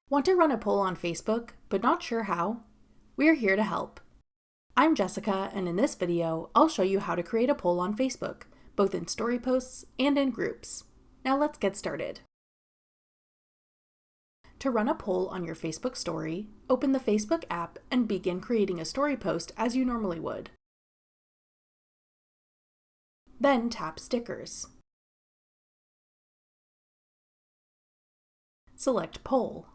Want to run a poll on Facebook, but not sure how? We're here to help. I'm Jessica, and in this video, I'll show you how to create a poll on Facebook, both in story posts and in groups. Now let's get started. To run a poll on your Facebook story, open the Facebook app and begin creating a story post as you normally would. Then tap Stickers. Select Poll.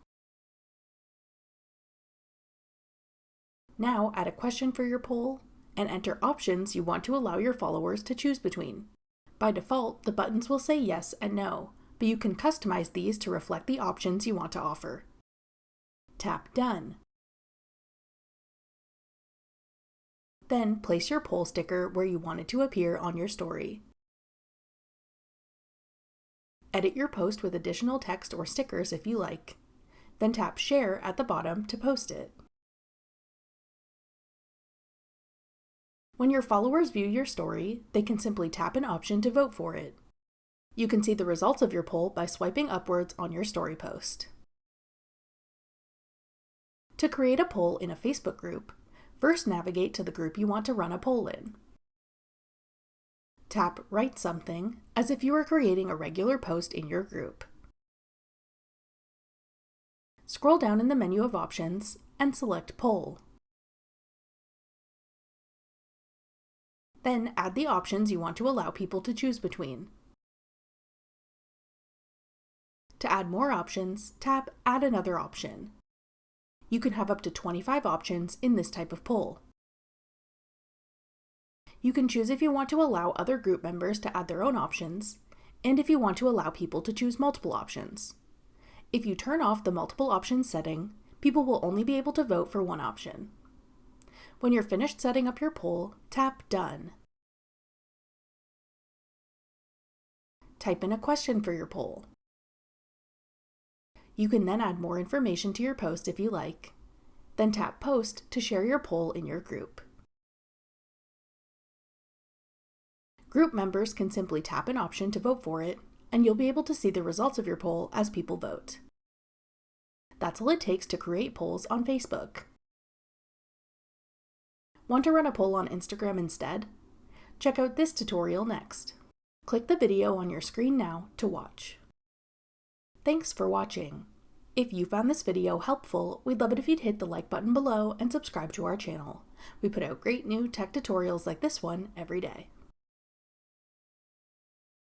Now add a question for your poll and enter options you want to allow your followers to choose between. By default, the buttons will say yes and no, but you can customize these to reflect the options you want to offer. Tap Done. Then place your poll sticker where you want it to appear on your story. Edit your post with additional text or stickers if you like. Then tap Share at the bottom to post it. When your followers view your story, they can simply tap an option to vote for it. You can see the results of your poll by swiping upwards on your story post. To create a poll in a Facebook group, first navigate to the group you want to run a poll in. Tap Write Something as if you were creating a regular post in your group. Scroll down in the menu of options and select Poll. Then add the options you want to allow people to choose between. To add more options, tap Add Another Option. You can have up to 25 options in this type of poll. You can choose if you want to allow other group members to add their own options, and if you want to allow people to choose multiple options. If you turn off the multiple options setting, people will only be able to vote for one option. When you're finished setting up your poll, tap Done. Type in a question for your poll. You can then add more information to your post if you like. Then tap Post to share your poll in your group. Group members can simply tap an option to vote for it, and you'll be able to see the results of your poll as people vote. That's all it takes to create polls on Facebook. Want to run a poll on Instagram instead? Check out this tutorial next. Click the video on your screen now to watch. Thanks for watching. If you found this video helpful, we'd love it if you'd hit the like button below and subscribe to our channel. We put out great new tech tutorials like this one every day.